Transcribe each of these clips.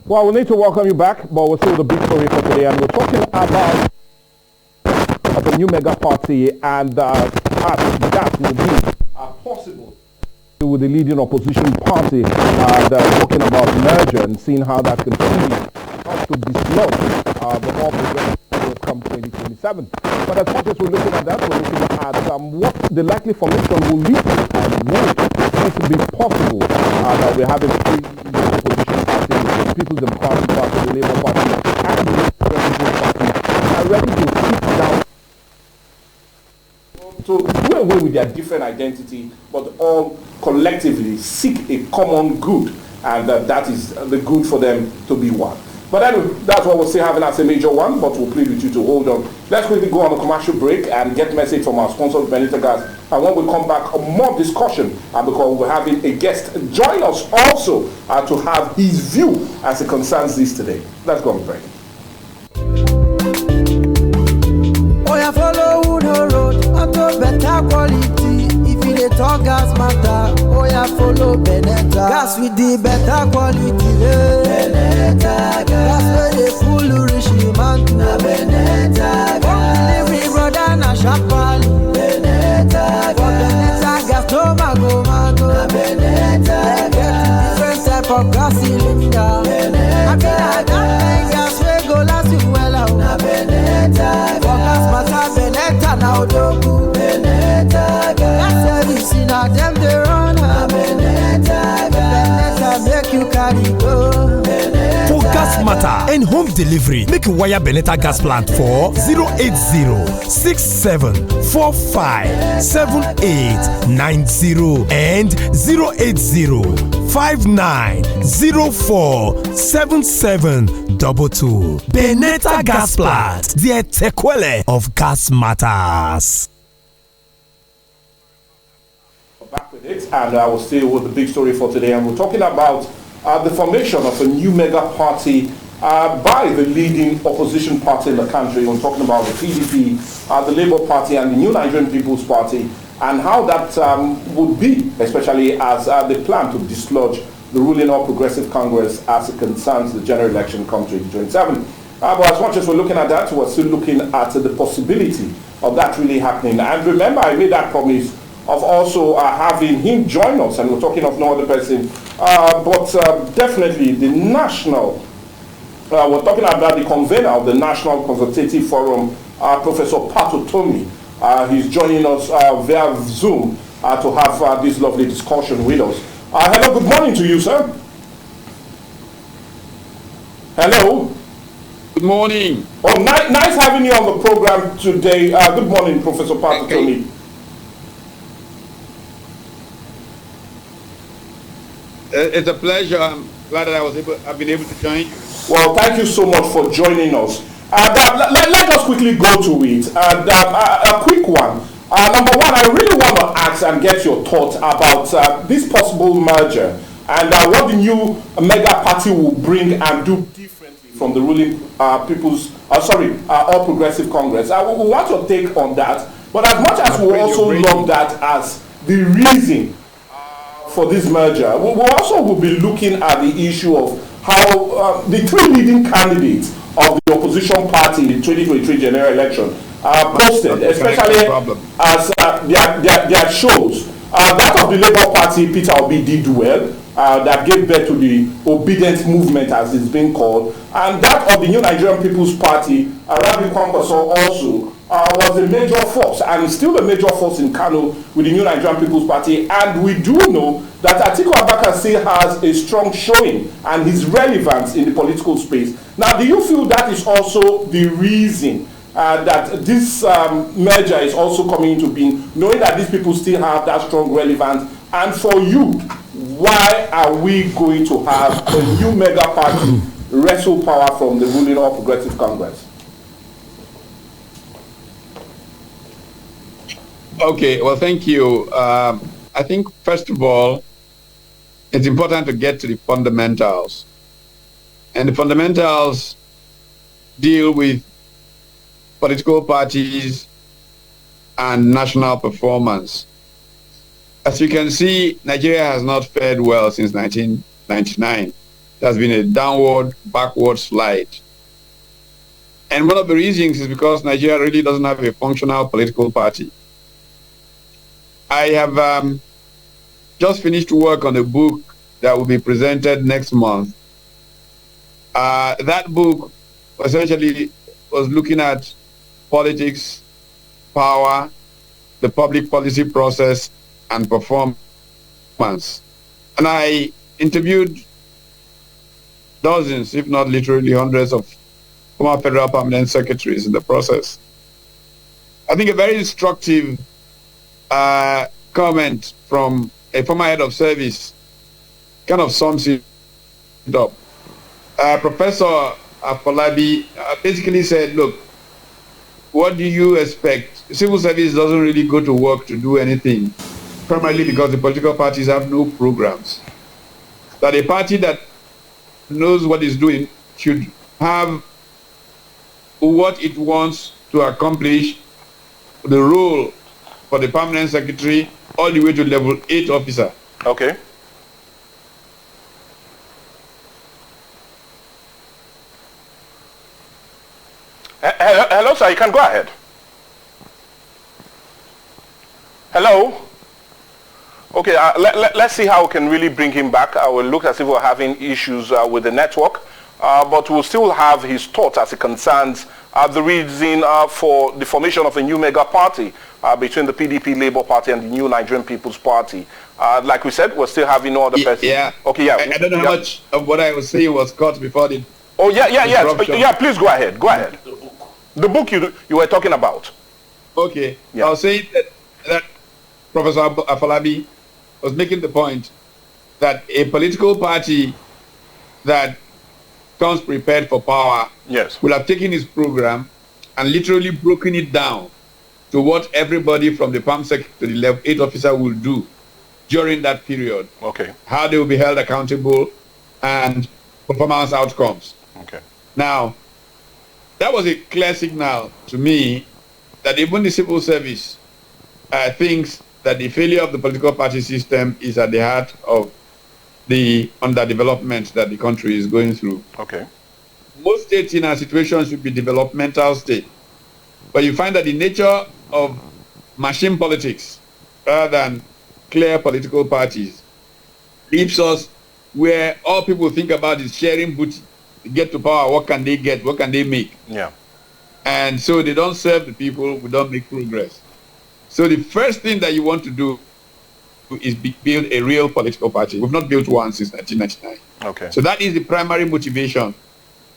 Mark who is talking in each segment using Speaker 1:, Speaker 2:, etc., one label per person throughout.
Speaker 1: Well, we need to welcome you back, but we're still the big story for today, and we're talking about the new mega party and that will be possible with the leading opposition party. They're talking about merger and seeing how that can continue to dislodge the all progressive come 2027. But as much as we're looking at that, we're looking at what the likely formation will lead to and will it be possible that we're having three opposition parties, the People's Democratic Party, the Labour Party, and the Progressive Party are ready to sit down to do away with their different identity, but all collectively seek a common good, and that is the good for them to be one. But anyway, that's what we're still having as a major one, but we'll plead with you to hold on. Let's quickly go on a commercial break and get message from our sponsor, Benita Gas. And when we come back, more discussion, because we're having a guest join us also to have his view as it concerns this today. Let's go on break.
Speaker 2: Oh, yeah, follow the road, auto better quality. If you talk gas matter, oh, yeah, follow Benetta. Gas with the better quality, Benetta. Gas where they full rich man to Benetta. Delivery brother na sharpal, Benetta. For Benetta gas no mago mago, Benetta. Get different type of gas cylinder, Benetta. I mean that gas we go last you well, na Benetta. For gas matter Benetta now dogu, Benetta. Gas service in a them they run, na Benetta. Benetta make you carry go.
Speaker 3: For gas matter and home delivery, make a wire Benetta gas plant for 080-6745-7890 and 080-5904-7722. Benetta gas plant, the Tequele of gas matters.
Speaker 1: Back with it, and I will stay with the big story for today, and we're talking about the formation of a new mega party by the leading opposition party in the country. We're talking about the PDP, the Labour Party, and the New Nigerian People's Party, and how that would be, especially as they plan to dislodge the ruling All Progressive Congress as it concerns the general election come 2027. But as much as we're looking at that, we're still looking at the possibility of that really happening. And remember, I made that promise of also having him join us, and we're talking of no other person, but definitely the national, we're talking about the convener of the National Consultative Forum, Professor Pato Tomi. He's joining us via Zoom to have this lovely discussion with us. Hello, good morning to you, sir. Hello.
Speaker 4: Good morning.
Speaker 1: Oh, nice having you on the program today. Good morning, Professor Pato Tomi.
Speaker 4: It's a pleasure. I'm glad that I've been able to join you.
Speaker 1: Well, thank you so much for joining us. Let us quickly go to it. A quick one. Number one, I really want to ask and get your thoughts about this possible merger and what the new mega party will bring and do differently from the ruling All Progressive Congress. We want your take on that. But as much as we also love that as the reason for this merger, we also will be looking at the issue of how the three leading candidates of the opposition party in the 2023 general election are posted, especially as their shows. That of the Labour Party, Peter Obi did well, that gave birth to the obedient movement, as it's been called, and that of the New Nigerian People's Party, Rabi Kwankwaso also was a major force, and is still a major force in Kano with the New Nigerian People's Party. And we do know that Atiku Abubakar still has a strong showing and his relevance in the political space. Now, do you feel that is also the reason that this merger is also coming into being, knowing that these people still have that strong relevance? And for you, why are we going to have a new mega party wrestle power from the ruling All Progressive Congress?
Speaker 4: Okay, well, thank you. I think, first of all, it's important to get to the fundamentals. And the fundamentals deal with political parties and national performance. As you can see, Nigeria has not fared well since 1999. there's been a downward, backward slide. And one of the reasons is because Nigeria really doesn't have a functional political party. I have just finished work on a book that will be presented next month. That book essentially was looking at politics, power, the public policy process, and performance. And I interviewed dozens, if not literally hundreds, of former federal permanent secretaries in the process. I think a very instructive comment from a former head of service kind of sums it up. Professor Afolabi basically said, look, what do you expect? Civil service doesn't really go to work to do anything, primarily because the political parties have no programs. That a party that knows what it's doing should have what it wants to accomplish, the role for the permanent secretary, all the way to level 8 officer.
Speaker 1: Okay. Hello, sir. You can go ahead. Hello. Okay. Let's see how we can really bring him back. I will look as if we're having issues with the network, but we'll still have his thoughts as it concerns the reason for the formation of a new mega party between the PDP Labour Party and the New Nigerian People's Party. Like we said, we're still having no other person.
Speaker 4: Yeah.
Speaker 1: Okay. Yeah.
Speaker 4: I don't know how much of what I was saying was cut before the.
Speaker 1: Oh yeah. Yeah. Please go ahead. Go ahead. The book you were talking about.
Speaker 4: Okay.
Speaker 1: Yeah.
Speaker 4: I was saying that Professor Afolabi was making the point that a political party that comes prepared for power will have taken his program and literally broken it down to what everybody from the PAM sector to the level 8 officer will do during that period.
Speaker 1: Okay.
Speaker 4: How they will be held accountable and performance outcomes.
Speaker 1: Okay.
Speaker 4: Now, that was a clear signal to me that even the civil service thinks that the failure of the political party system is at the heart of the underdevelopment that the country is going through.
Speaker 1: Okay.
Speaker 4: Most states in our situation should be developmental state, but you find that the nature of machine politics rather than clear political parties leaves us where all people think about is sharing booty. To get to power, what can they get? What can they make?
Speaker 1: Yeah.
Speaker 4: And so they don't serve the people, we don't make progress. So the first thing that you want to do is build a real political party. We've not built one since 1999.
Speaker 1: Okay.
Speaker 4: So that is the primary motivation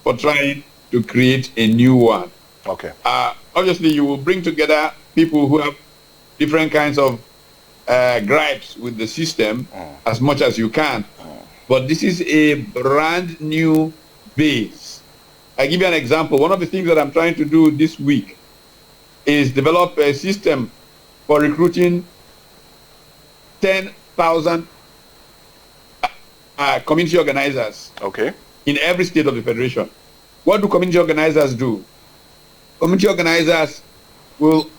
Speaker 4: for trying to create a new one.
Speaker 1: Okay.
Speaker 4: Obviously, you will bring together people who have different kinds of gripes with the system as much as you can. But this is a brand new base. I give you an example. One of the things that I'm trying to do this week is develop a system for recruiting 10,000 community organizers.
Speaker 1: Okay.
Speaker 4: In every state of the federation. What do community organizers do? Community organizers will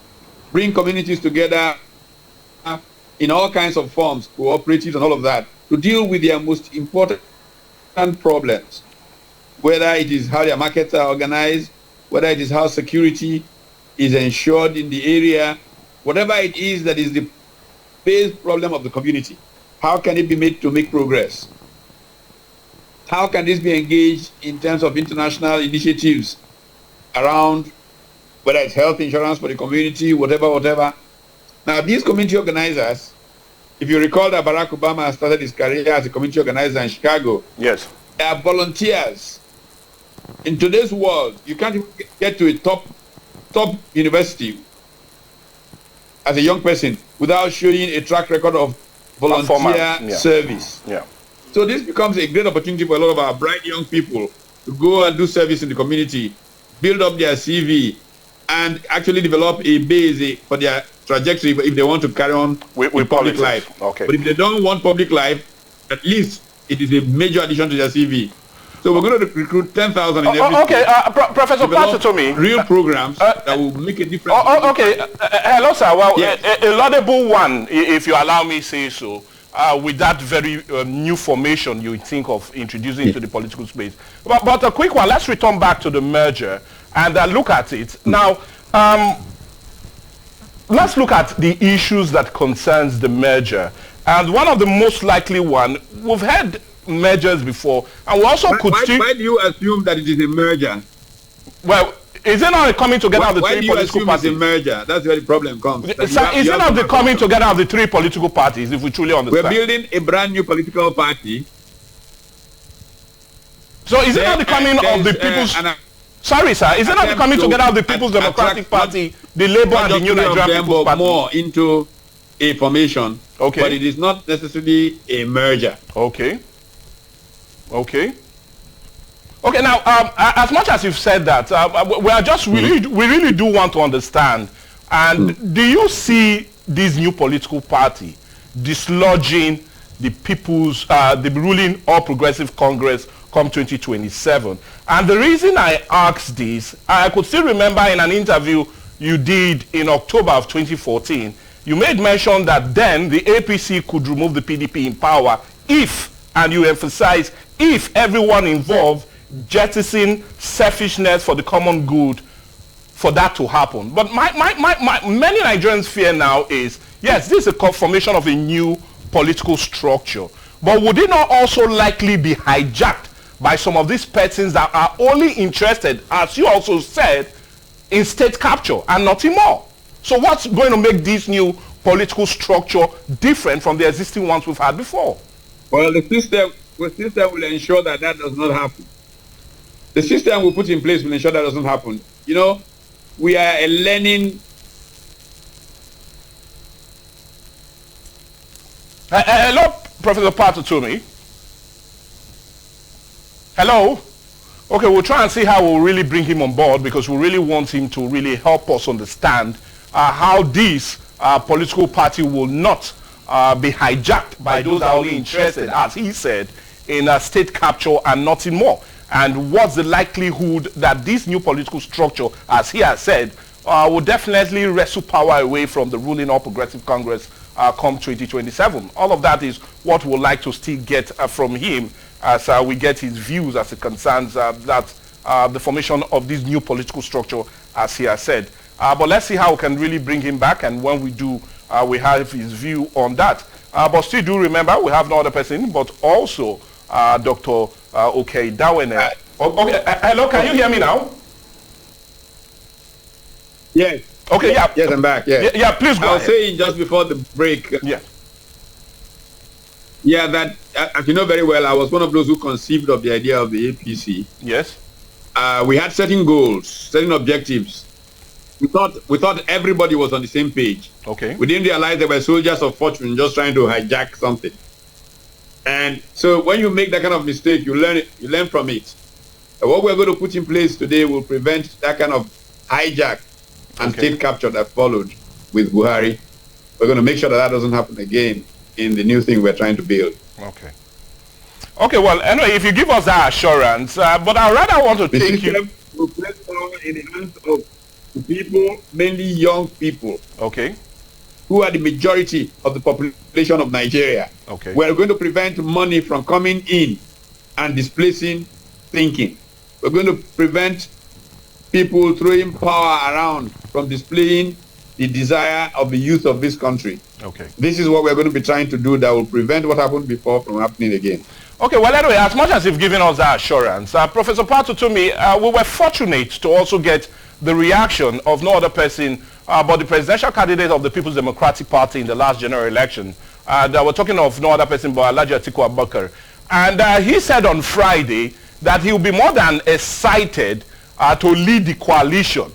Speaker 4: bring communities together in all kinds of forms, cooperatives and all of that, to deal with their most important problems, whether it is how their markets are organized, whether it is how security is ensured in the area, whatever it is that is the base problem of the community. How can it be made to make progress? How can this be engaged in terms of international initiatives around whether it's health insurance for the community, whatever. Now, these community organizers, if you recall that Barack Obama started his career as a community organizer in Chicago.
Speaker 1: Yes.
Speaker 4: They are volunteers. In today's world, you can't even get to a top university as a young person without showing a track record of volunteer service.
Speaker 1: Yeah.
Speaker 4: So this becomes a great opportunity for a lot of our bright young people to go and do service in the community, build up their CV, and actually develop a base for their trajectory if they want to carry on with public life.
Speaker 1: Okay.
Speaker 4: But if they don't want public life, at least it is a major addition to their CV. So we're going to recruit 10,000 in every
Speaker 1: okay, Professor, pass it to me.
Speaker 4: Real programs that will make a difference.
Speaker 1: Okay, hello, sir. Well, yes. A laudable one, if you allow me to say so. with that very new formation you think of introducing into the political space. But a quick one, let's return back to the merger and look at it. Now, let's look at the issues that concerns the merger. And one of the most likely one, we've had mergers before, and we also
Speaker 4: Why do you assume that it is a merger?
Speaker 1: Well, is it not a coming together of the three political parties?
Speaker 4: Why do you assume it's a merger? That's where the problem comes.
Speaker 1: Is it not the coming together of the three political parties, if we truly understand?
Speaker 4: We're building a brand new political party.
Speaker 1: So is it not the coming of the people's... Sorry, sir. Is it not the coming together of the People's Democratic Party, the Labour and the New Nigerian People's Party?
Speaker 4: More into a formation,
Speaker 1: okay,
Speaker 4: but it is not necessarily a merger.
Speaker 1: Okay. Okay. Okay. Now, as much as you've said that, we are just really, we really do want to understand. And do you see this new political party dislodging the people's, the ruling All Progressive Congress come 2027? And the reason I asked this, I could still remember in an interview you did in October of 2014, you made mention that then the APC could remove the PDP in power if, and you emphasize, if everyone involved jettison selfishness for the common good for that to happen. But many Nigerians fear now is, yes, this is a formation of a new political structure, but would it not also likely be hijacked by some of these persons that are only interested, as you also said, in state capture and nothing more? So what's going to make this new political structure different from the existing ones we've had before?
Speaker 4: Well, the system will ensure that that does not happen. The system we put in place will ensure that doesn't happen. You know, we are a learning...
Speaker 1: Hello, Professor Patutumi. Hello? Okay, we'll try and see how we'll really bring him on board, because we really want him to really help us understand how this political party will not be hijacked by those that are only interested, as he said, in state capture and nothing more. And what's the likelihood that this new political structure, as he has said, will definitely wrestle power away from the ruling All Progressive Congress come 2027. All of that is what we'd like to still get from him as we get his views as it concerns that the formation of this new political structure, as he has said. But let's see how we can really bring him back, and when we do, we have his view on that. But still do remember, we have no other person, but also Dr. Okay Dawene. Okay, hello, can you hear me now?
Speaker 4: Yes.
Speaker 1: Okay, yeah.
Speaker 4: Yes, I'm back, yeah.
Speaker 1: Yeah, please go
Speaker 4: I was
Speaker 1: ahead.
Speaker 4: saying just before the break,
Speaker 1: yeah,
Speaker 4: that, as you know very well, I was one of those who conceived of the idea of the APC.
Speaker 1: Yes.
Speaker 4: We had certain goals, certain objectives. We thought everybody was on the same page.
Speaker 1: Okay.
Speaker 4: We didn't realize they were soldiers of fortune just trying to hijack something. And so when you make that kind of mistake, you learn from it. And what we're going to put in place today will prevent that kind of hijack and state capture that followed with Buhari. We're going to make sure that that doesn't happen again in the new thing we're trying to build.
Speaker 1: Okay. Okay, well, anyway, if you give us that assurance, but I rather want to take you...
Speaker 4: will place power in the hands of the people, mainly young people.
Speaker 1: Okay.
Speaker 4: Who are the majority of the population of Nigeria.
Speaker 1: Okay.
Speaker 4: We're going to prevent money from coming in and displacing thinking. We're going to prevent people throwing power around from displaying the desire of the youth of this country.
Speaker 1: Okay.
Speaker 4: This is what we're going to be trying to do that will prevent what happened before from happening again.
Speaker 1: Okay, well, anyway, as much as you've given us that assurance, Professor Patutumi, we were fortunate to also get the reaction of no other person but the presidential candidate of the People's Democratic Party in the last general election. We're talking of no other person but Alhaji Atiku Abubakar. And he said on Friday that he will be more than excited to lead the coalition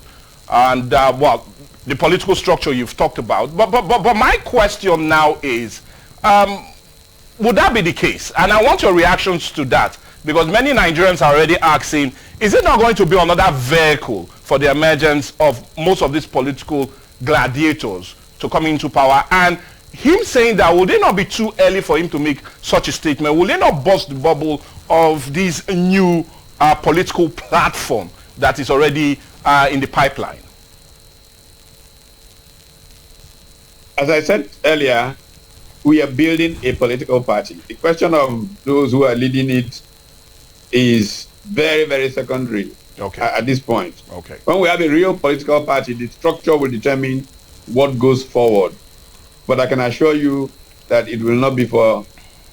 Speaker 1: and, well, the political structure you've talked about. But my question now is, would that be the case? And I want your reactions to that, because many Nigerians are already asking, is it not going to be another vehicle for the emergence of most of these political gladiators to come into power? And him saying that, would it not be too early for him to make such a statement? Will it not burst the bubble of this new political platform that is already in the pipeline?
Speaker 4: As I said earlier, we are building a political party. The question of those who are leading it is very, very secondary at this point.
Speaker 1: Okay.
Speaker 4: When we have a real political party, the structure will determine what goes forward. But I can assure you that it will not be for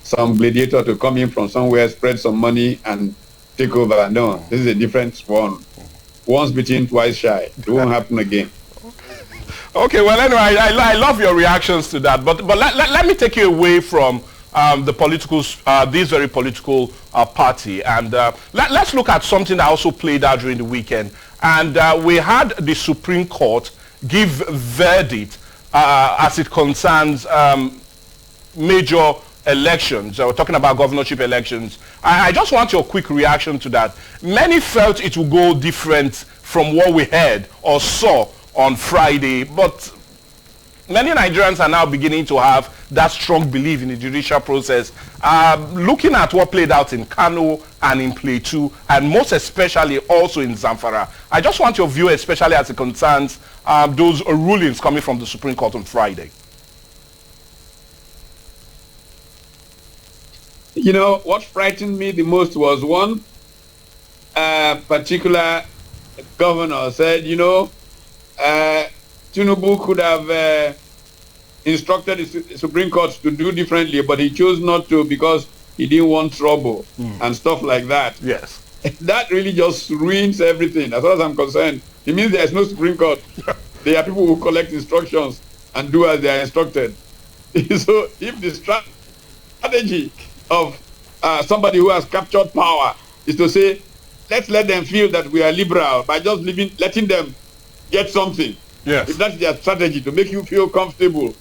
Speaker 4: some gladiator to come in from somewhere, spread some money, and take over. No, this is a different one. Once bitten, twice shy. It won't happen again.
Speaker 1: Okay, well, anyway, I love your reactions to that. But let me take you away from the political, this very political party. And let's look at something that also played out during the weekend. And we had the Supreme Court give verdict as it concerns major elections. We're talking about governorship elections. I just want your quick reaction to that. Many felt it would go different from what we heard or saw on Friday, but many Nigerians are now beginning to have that strong belief in the judicial process. Looking at what played out in Kano and in Plateau, and most especially also in Zamfara, I just want your view, especially as it concerns those rulings coming from the Supreme Court on Friday.
Speaker 4: You know, what frightened me the most was one particular governor said, you know, Tinubu could have instructed the Supreme Court to do differently, but he chose not to because he didn't want trouble and stuff like that.
Speaker 1: Yes.
Speaker 4: That really just ruins everything. As far as I'm concerned, it means there is no Supreme Court. There are people who collect instructions and do as they are instructed. So if the strategy of somebody who has captured power is to say, let's let them feel that we are liberal by just letting them get something.
Speaker 1: Yes.
Speaker 4: If that's their strategy to make you feel comfortable,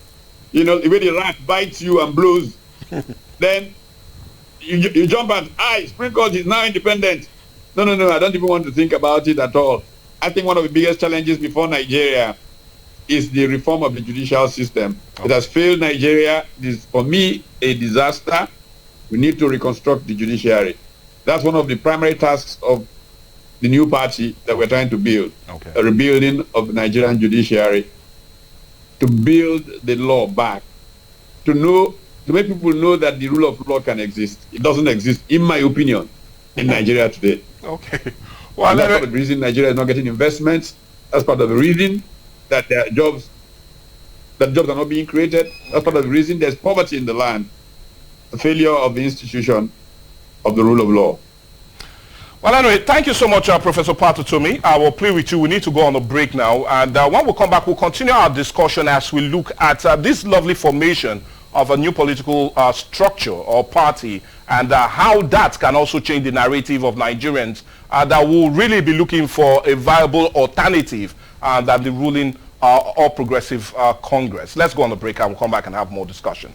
Speaker 4: you know, the way the rat bites you and blows, then you jump at, Supreme Court is now independent. No, I don't even want to think about it at all. I think one of the biggest challenges before Nigeria is the reform of the judicial system. It has failed Nigeria. It is, for me, a disaster. We need to reconstruct the judiciary. That's one of the primary tasks of the new party that we're trying to build. A rebuilding of the Nigerian judiciary, to build the law back, to make people know that the rule of law can exist. It doesn't exist, in my opinion, in Nigeria today.
Speaker 1: Okay. Well,
Speaker 4: that's part of the reason Nigeria is not getting investments. That's part of the reason that there are jobs are not being created. That's part of the reason there's poverty in the land. The failure of the institution of the rule of law.
Speaker 1: Well, anyway, thank you so much, Professor Patutomi. I will play with you. We need to go on a break now. And when we come back, we'll continue our discussion as we look at this lovely formation of a new political structure or party, and how that can also change the narrative of Nigerians that will really be looking for a viable alternative than the ruling All Progressive Congress. Let's go on a break and we'll come back and have more discussion.